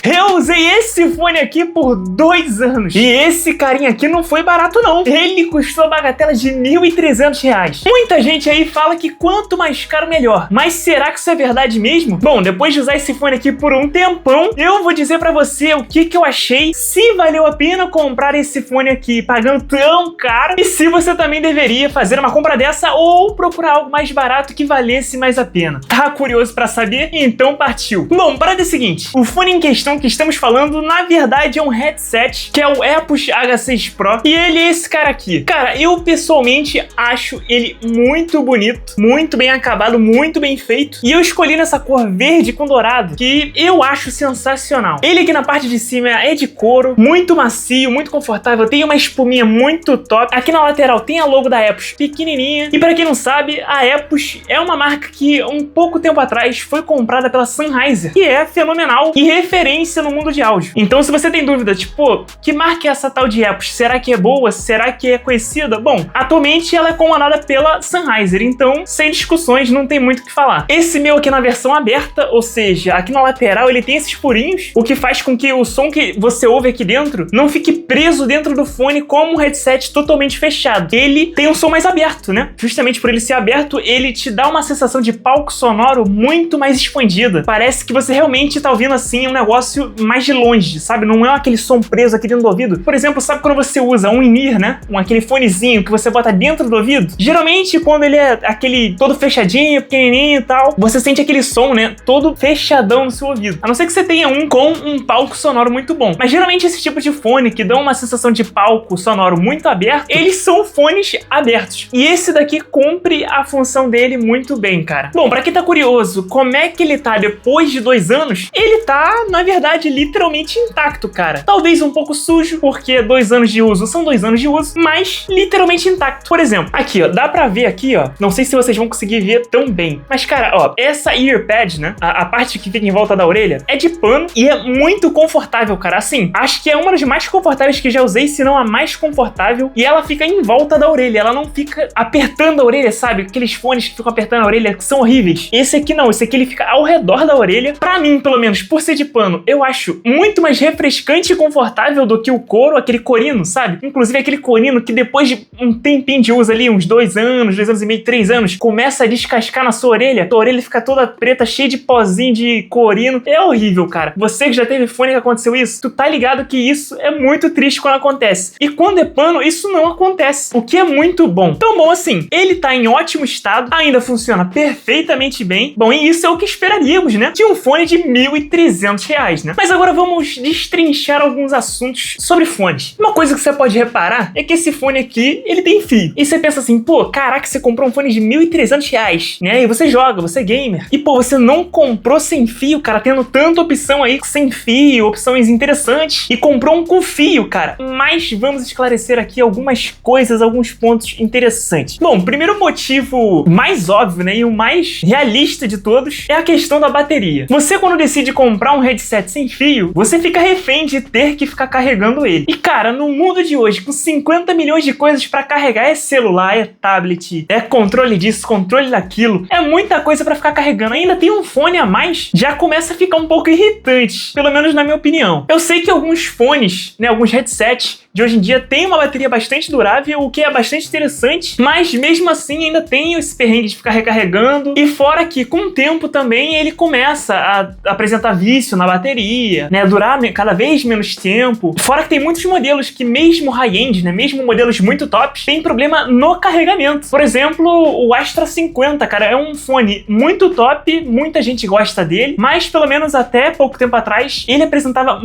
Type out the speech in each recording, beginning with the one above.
Eu usei esse fone aqui por 2 anos. E esse carinha aqui não foi barato não. Ele custou a bagatela de R$1.300. Muita gente aí fala que quanto mais caro melhor. Mas será que isso é verdade mesmo? Bom, depois de usar esse fone aqui por um tempão, eu vou dizer pra você o que eu achei, se valeu a pena comprar esse fone aqui pagando tão caro, e se você também deveria fazer uma compra dessa ou procurar algo mais barato que valesse mais a pena. Tá curioso pra saber? Então partiu. Bom, parada é a seguinte, o fone em questão que estamos falando, na verdade é um headset, que é o Epos H6 Pro, e ele é esse cara aqui. Cara, eu pessoalmente acho ele muito bonito, muito bem acabado, muito bem feito, e eu escolhi nessa cor verde com dourado, que eu acho sensacional. Ele aqui na parte de cima é de couro, muito macio, muito confortável, tem uma espuminha muito top. Aqui na lateral tem a logo da Epos pequenininha, e pra quem não sabe, a Epos é uma marca que um pouco tempo atrás foi comprada pela Sennheiser, que é fenomenal e referência no mundo de áudio. Então se você tem dúvida, tipo, que marca é essa tal de Epos? Será que é boa? Será que é conhecida? Bom, atualmente ela é comandada pela Sennheiser, então sem discussões, não tem muito o que falar. Esse meu aqui na versão aberta, ou seja, aqui na lateral ele tem esses furinhos, o que faz com que o som que você ouve aqui dentro não fique preso dentro do fone como um headset totalmente fechado. Ele tem um som mais aberto, né? Justamente por ele ser aberto, ele te dá uma sensação de palco sonoro muito mais expandida. Parece que você realmente tá ouvindo assim um negócio mais de longe, sabe? Não é aquele som preso aqui dentro do ouvido. Por exemplo, sabe quando você usa um in-ear, né? Aquele fonezinho que você bota dentro do ouvido? Geralmente, quando ele é aquele todo fechadinho, pequenininho e tal, você sente aquele som, né? Todo fechadão no seu ouvido. A não ser que você tenha um com um palco sonoro muito bom. Mas geralmente esse tipo de fone que dão uma sensação de palco sonoro muito aberto, eles são fones abertos. E esse daqui cumpre a função dele muito bem, cara. Bom, pra quem tá curioso, como é que ele tá depois de 2 anos? Ele tá, na verdade, literalmente intacto, cara. Talvez um pouco sujo, porque 2 anos de uso são 2 anos de uso, mas literalmente intacto. Por exemplo, aqui, ó, dá pra ver aqui, ó, não sei se vocês vão conseguir ver tão bem, mas, cara, ó, essa earpad, né, a parte que fica em volta da orelha, é de pano e é muito confortável, cara. Assim, acho que é uma das mais confortáveis que já usei, se não a mais confortável, e ela fica em volta da orelha, ela não fica apertando a orelha, sabe? Aqueles fones que ficam apertando a orelha, que são horríveis. Esse aqui não, esse aqui ele fica ao redor da orelha. Pra mim, pelo menos, por ser de pano, eu acho muito mais refrescante e confortável do que o couro, aquele corino, sabe? Inclusive aquele corino que depois de um tempinho de uso ali, uns 2 anos, 2 anos e meio, 3 anos, começa a descascar na sua orelha fica toda preta, cheia de pozinho de corino. É horrível, cara. Você que já teve fone que aconteceu isso, tu tá ligado que isso é muito triste quando acontece. E quando é pano, isso não acontece, o que é muito bom. Então, bom, assim, ele tá em ótimo estado, ainda funciona perfeitamente bem. Bom, e isso é o que esperaríamos, né? De um fone de R$1.300, né? Mas agora vamos destrinchar alguns assuntos sobre fones. Uma coisa que você pode reparar é que esse fone aqui, ele tem fio. E você pensa assim, pô, caraca, você comprou um fone de R$1.300, né? E você joga, você é gamer. E, pô, você não comprou sem fio, cara, tendo tanta opção aí sem fio, opções interessantes, e comprou um com fio, cara. Mas vamos esclarecer aqui algumas coisas, alguns pontos interessantes. Bom, primeiro motivo mais óbvio, né, e o mais realista de todos é a questão da bateria. Você, quando decide comprar um headset sem fio, você fica refém de ter que ficar carregando ele. E, cara, no mundo de hoje, com 50 milhões de coisas pra carregar, é celular, é tablet, é controle disso, controle daquilo, é muita coisa pra ficar carregando. Ainda tem um fone a mais, já começa a ficar um pouco irritante, pelo menos na minha opinião. Eu sei que alguns fones, né, alguns headsets de hoje em dia tem uma bateria bastante durável, o que é bastante interessante, mas mesmo assim ainda tem esse perrengue de ficar recarregando, e fora que com o tempo também ele começa a apresentar vício na bateria, né, durar cada vez menos tempo, fora que tem muitos modelos que mesmo high-end, né, mesmo modelos muito tops, tem problema no carregamento. Por exemplo, o Astra 50, cara, é um fone muito top, muita gente gosta dele, mas pelo menos até pouco tempo atrás, ele apresentava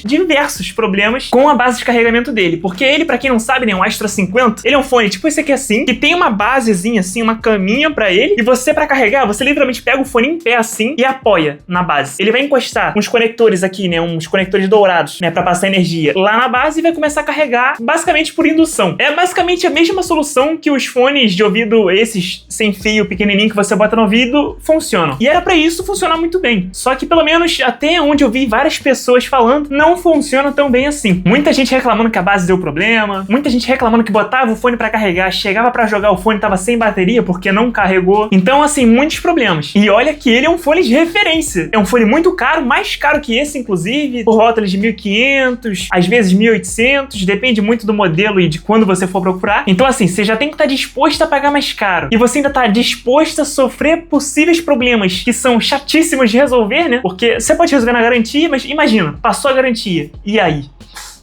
diversos problemas com a base de carregamento dele, porque ele, pra quem não sabe, né, um Astra 50, ele é um fone tipo esse aqui assim, que tem uma basezinha assim, uma caminha pra ele, e você, pra carregar, você literalmente pega o fone em pé assim e apoia na base. Ele vai encostar uns conectores aqui, né, uns conectores dourados, né, pra passar energia lá na base, e vai começar a carregar basicamente por indução. É basicamente a mesma solução que os fones de ouvido, esses sem fio pequenininho que você bota no ouvido, funcionam. E era pra isso funcionar muito bem. Só que pelo menos até onde eu vi várias pessoas falando, não funciona tão bem assim. Muita gente reclamando que que a base deu problema, muita gente reclamando que botava o fone pra carregar, chegava pra jogar o fone, tava sem bateria porque não carregou. Então, assim, muitos problemas. E olha que ele é um fone de referência. É um fone muito caro, mais caro que esse, inclusive, por volta de 1.500, às vezes 1.800, depende muito do modelo e de quando você for procurar. Então, assim, você já tem que estar disposto a pagar mais caro. E você ainda tá disposto a sofrer possíveis problemas que são chatíssimos de resolver, né? Porque você pode resolver na garantia, mas imagina, passou a garantia. E aí?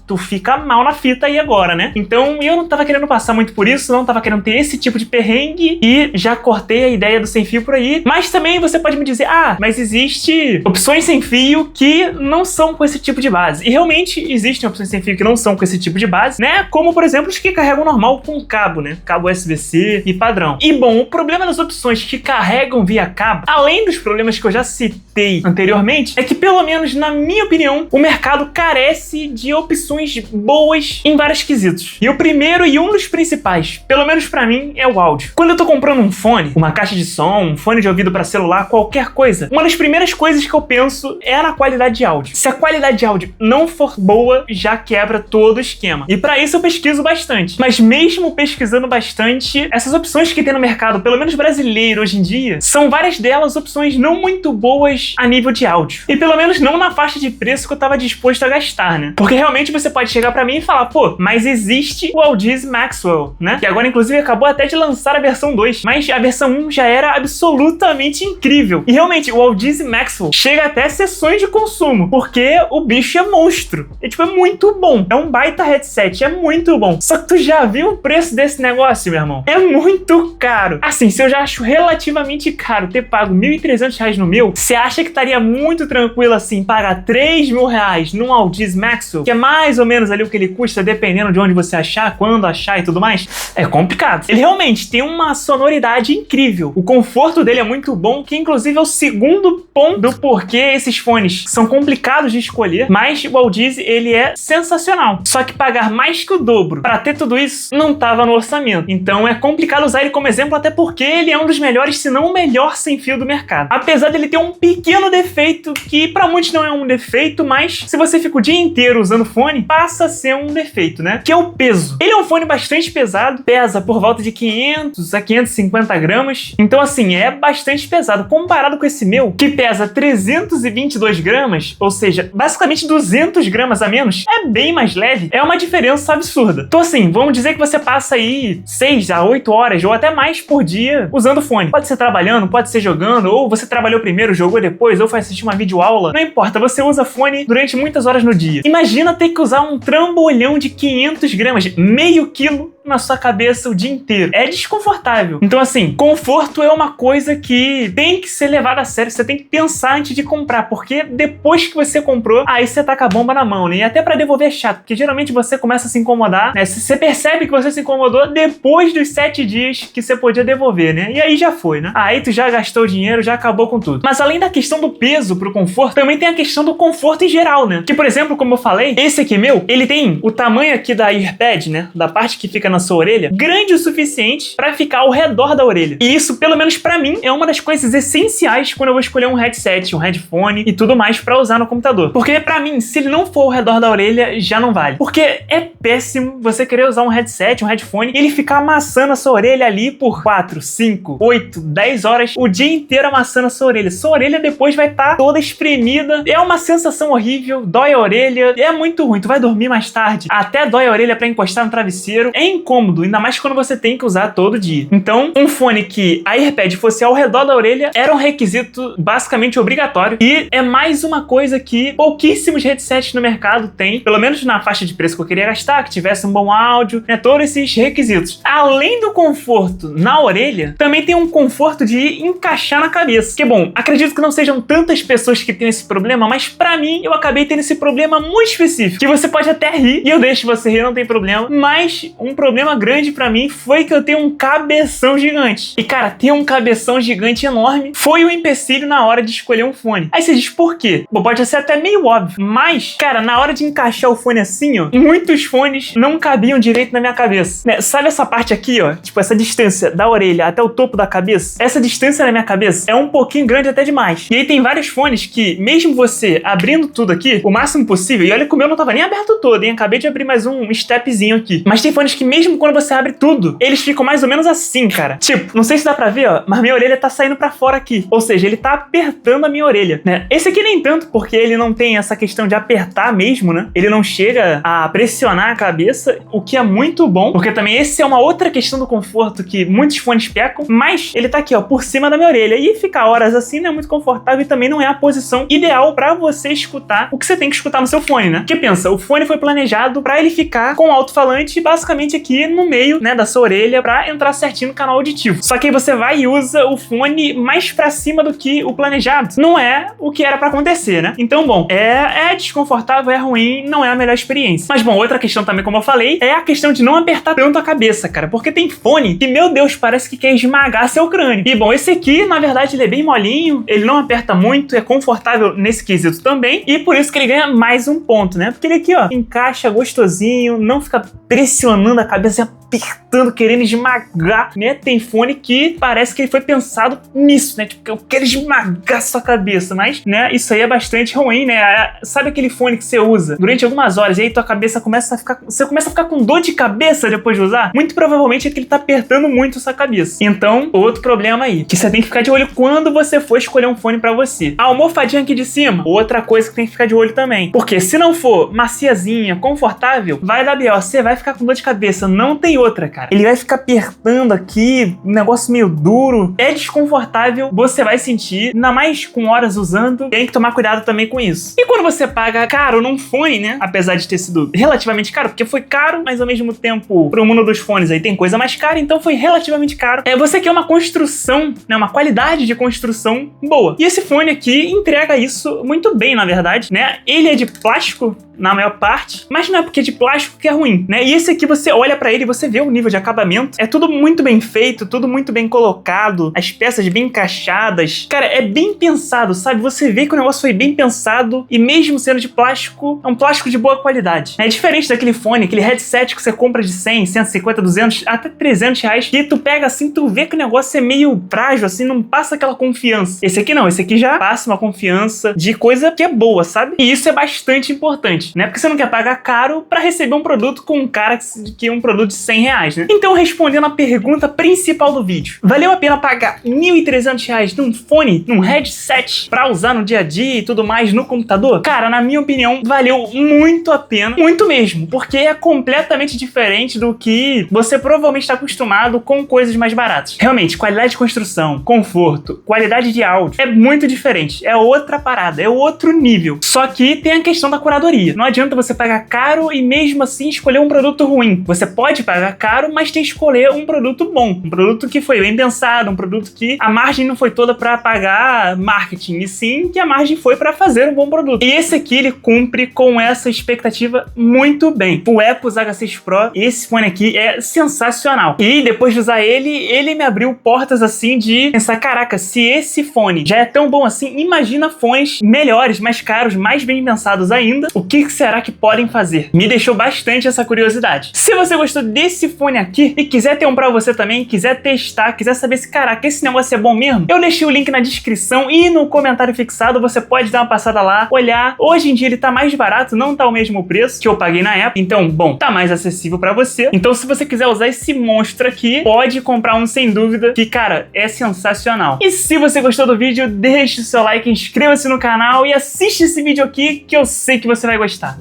Tu fica mal na fita aí agora, né? Então eu não tava querendo passar muito por isso, não tava querendo ter esse tipo de perrengue e já cortei a ideia do sem fio por aí. Mas também você pode me dizer, mas existe opções sem fio que não são com esse tipo de base. E realmente existem opções sem fio que não são com esse tipo de base, né? Como, por exemplo, os que carregam normal com cabo, né? Cabo USB-C e padrão. E bom, o problema das opções que carregam via cabo, além dos problemas que eu já citei anteriormente, é que pelo menos na minha opinião, o mercado carece de opções boas em vários quesitos. E o primeiro e um dos principais, pelo menos pra mim, é o áudio. Quando eu tô comprando um fone, uma caixa de som, um fone de ouvido pra celular, qualquer coisa, uma das primeiras coisas que eu penso é na qualidade de áudio. Se a qualidade de áudio não for boa, já quebra todo o esquema. E pra isso eu pesquiso bastante. Mas mesmo pesquisando bastante, essas opções que tem no mercado, pelo menos brasileiro hoje em dia, são várias delas opções não muito boas a nível de áudio. E pelo menos não na faixa de preço que eu tava disposto a gastar, né? Porque realmente você pode chegar pra mim e falar, pô, mas existe o Audeze Maxwell, né? Que agora, inclusive, acabou até de lançar a versão 2. Mas a versão 1 já era absolutamente incrível. E realmente, o Audeze Maxwell chega até sessões de consumo, porque o bicho é monstro. É tipo, é muito bom. É um baita headset, é muito bom. Só que tu já viu o preço desse negócio, meu irmão? É muito caro. Assim, se eu já acho relativamente caro ter pago R$1.300 no meu, você acha que estaria muito tranquilo, assim, pagar R$3.000 num Audeze Maxwell, que é mais ou menos ali o que ele custa, dependendo de onde você achar, quando achar e tudo mais? É complicado. Ele realmente tem uma sonoridade incrível. O conforto dele é muito bom, que inclusive é o segundo ponto do porquê esses fones são complicados de escolher, mas o Audeze, ele é sensacional. Só que pagar mais que o dobro pra ter tudo isso não tava no orçamento. Então é complicado usar ele como exemplo, até porque ele é um dos melhores, se não o melhor sem fio do mercado. Apesar dele ter um pequeno defeito, que pra muitos não é um defeito, mas se você fica o dia inteiro usando fone, passa a ser um defeito, né? Que é o peso. Ele é um fone bastante pesado, pesa por volta de 500 a 550 gramas. Então, assim, é bastante pesado. Comparado com esse meu, que pesa 322 gramas, ou seja, basicamente 200 gramas a menos, é bem mais leve. É uma diferença absurda. Então, assim, vamos dizer que você passa aí 6 a 8 horas ou até mais por dia usando fone. Pode ser trabalhando, pode ser jogando, ou você trabalhou primeiro, jogou depois, ou foi assistir uma videoaula. Não importa, você usa fone durante muitas horas no dia. Imagina ter que usar um trambolhão de 500 gramas, meio quilo na sua cabeça o dia inteiro. É desconfortável. Então, assim, conforto é uma coisa que tem que ser levada a sério. Você tem que pensar antes de comprar, porque depois que você comprou, aí você tá com a bomba na mão, né? E até pra devolver é chato, porque geralmente você começa a se incomodar, né? Você percebe que você se incomodou depois dos 7 dias que você podia devolver, né? E aí já foi, né? Aí tu já gastou o dinheiro, já acabou com tudo. Mas além da questão do peso pro conforto, também tem a questão do conforto em geral, né? Que, por exemplo, como eu falei, esse aqui meu, ele tem o tamanho aqui da earpad, né? Da parte que fica na sua orelha, grande o suficiente pra ficar ao redor da orelha. E isso, pelo menos pra mim, é uma das coisas essenciais quando eu vou escolher um headset, um headphone e tudo mais pra usar no computador. Porque pra mim, se ele não for ao redor da orelha, já não vale. Porque é péssimo você querer usar um headset, um headphone, e ele ficar amassando a sua orelha ali por 4, 5, 8, 10 horas, o dia inteiro amassando a sua orelha. Sua orelha depois vai estar toda espremida. É uma sensação horrível, dói a orelha, é muito ruim. Tu vai dormir mais tarde, até dói a orelha pra encostar no travesseiro. É incômodo, ainda mais quando você tem que usar todo dia. Então, um fone que a AirPad fosse ao redor da orelha era um requisito basicamente obrigatório, e é mais uma coisa que pouquíssimos headsets no mercado têm, pelo menos na faixa de preço que eu queria gastar, que tivesse um bom áudio, né, todos esses requisitos. Além do conforto na orelha, também tem um conforto de encaixar na cabeça. Que bom, acredito que não sejam tantas pessoas que têm esse problema, mas pra mim, eu acabei tendo esse problema muito específico, que você pode até rir, e eu deixo você rir, não tem problema, mas um problema problema grande pra mim foi que eu tenho um cabeção gigante. E cara, ter um cabeção gigante enorme foi um empecilho na hora de escolher um fone. Aí você diz, por quê? Bom, pode ser até meio óbvio, mas, cara, na hora de encaixar o fone assim, ó, muitos fones não cabiam direito na minha cabeça, né? Sabe essa parte aqui, ó? Tipo, essa distância da orelha até o topo da cabeça? Essa distância na minha cabeça é um pouquinho grande até demais. E aí tem vários fones que, mesmo você abrindo tudo aqui, o máximo possível, e olha que o meu não tava nem aberto todo, hein? Acabei de abrir mais um stepzinho aqui. Mas tem fones que mesmo quando você abre tudo, eles ficam mais ou menos assim, cara. Tipo, não sei se dá pra ver, ó, mas minha orelha tá saindo pra fora aqui. Ou seja, ele tá apertando a minha orelha, né? Esse aqui nem tanto, porque ele não tem essa questão de apertar mesmo, né? Ele não chega a pressionar a cabeça, o que é muito bom, porque também esse é uma outra questão do conforto que muitos fones pecam, mas ele tá aqui, ó, por cima da minha orelha. E ficar horas assim não é muito confortável e também não é a posição ideal pra você escutar o que você tem que escutar no seu fone, né? Porque pensa, o fone foi planejado pra ele ficar com o alto-falante basicamente aqui no meio, né, da sua orelha pra entrar certinho no canal auditivo. Só que aí você vai e usa o fone mais pra cima do que o planejado. Não é o que era pra acontecer, né? Então, bom, é desconfortável, é ruim, não é a melhor experiência. Mas, bom, outra questão também, como eu falei, é a questão de não apertar tanto a cabeça, cara. Porque tem fone que, meu Deus, parece que quer esmagar seu crânio. E, bom, esse aqui, na verdade, ele é bem molinho, ele não aperta muito, é confortável nesse quesito também, e por isso que ele ganha mais um ponto, né? Porque ele aqui, ó, encaixa gostosinho, não fica pressionando a cabeça, apertando, querendo esmagar, né? Tem fone que parece que ele foi pensado nisso, né? Tipo, eu quero esmagar sua cabeça, mas, né, isso aí é bastante ruim, né? Sabe aquele fone que você usa durante algumas horas e aí tua cabeça começa a ficar... Você começa a ficar com dor de cabeça depois de usar? Muito provavelmente é que ele tá apertando muito sua cabeça. Então, outro problema aí, que você tem que ficar de olho quando você for escolher um fone pra você. A almofadinha aqui de cima, outra coisa que tem que ficar de olho também. Porque se não for maciazinha, confortável, vai dar B.O. Você vai ficar com dor de cabeça. Não tem outra, cara. Ele vai ficar apertando aqui, um negócio meio duro. É desconfortável, você vai sentir, ainda mais com horas usando. Tem que tomar cuidado também com isso. E quando você paga caro num fone, né? Apesar de ter sido relativamente caro, porque foi caro, mas ao mesmo tempo, pro mundo dos fones aí tem coisa mais cara, então foi relativamente caro. Você quer uma construção, né? Uma qualidade de construção boa. E esse fone aqui entrega isso muito bem, na verdade, né? Ele é de plástico, na maior parte, mas não é porque é de plástico que é ruim, né? E esse aqui você olha pra ele e você vê o nível de acabamento, é tudo muito bem feito, tudo muito bem colocado, as peças bem encaixadas, cara, é bem pensado, sabe? Você vê que o negócio foi bem pensado e mesmo sendo de plástico, é um plástico de boa qualidade. É diferente daquele fone, aquele headset que você compra de 100, 150, 200, até 300 reais, que tu pega assim, tu vê que o negócio é meio frágil, assim, não passa aquela confiança. Esse aqui não, esse aqui já passa uma confiança de coisa que é boa, sabe? E isso é bastante importante, né? Porque você não quer pagar caro pra receber um produto com um cara que é um produto de 100 reais, né? Então, respondendo a pergunta principal do vídeo, valeu a pena pagar R$1.300 num fone, num headset pra usar no dia a dia e tudo mais no computador? Cara, na minha opinião, valeu muito a pena, muito mesmo, porque é completamente diferente do que você provavelmente está acostumado com coisas mais baratas. Realmente, qualidade de construção, conforto, qualidade de áudio, é muito diferente, é outra parada, é outro nível. Só que tem a questão da curadoria. Não adianta você pagar caro e mesmo assim escolher um produto ruim. Você pode pagar caro, mas tem que escolher um produto bom, um produto que foi bem pensado, um produto que a margem não foi toda para pagar marketing, e sim que a margem foi para fazer um bom produto. E esse aqui, ele cumpre com essa expectativa muito bem. O Epos H6 Pro, esse fone aqui é sensacional. E depois de usar ele me abriu portas assim de pensar, caraca, se esse fone já é tão bom assim, imagina fones melhores, mais caros, mais bem pensados ainda. O que será que podem fazer? Me deixou bastante essa curiosidade. Se você gostou desse fone aqui e quiser ter um pra você também, quiser testar, quiser saber se, caraca, esse negócio é bom mesmo, eu deixei o link na descrição e no comentário fixado, você pode dar uma passada lá, olhar. Hoje em dia ele tá mais barato, não tá o mesmo preço que eu paguei na época, então, bom, tá mais acessível pra você. Então, se você quiser usar esse monstro aqui, pode comprar um sem dúvida, que, cara, é sensacional. E se você gostou do vídeo, deixe o seu like, inscreva-se no canal e assiste esse vídeo aqui, que eu sei que você vai gostar.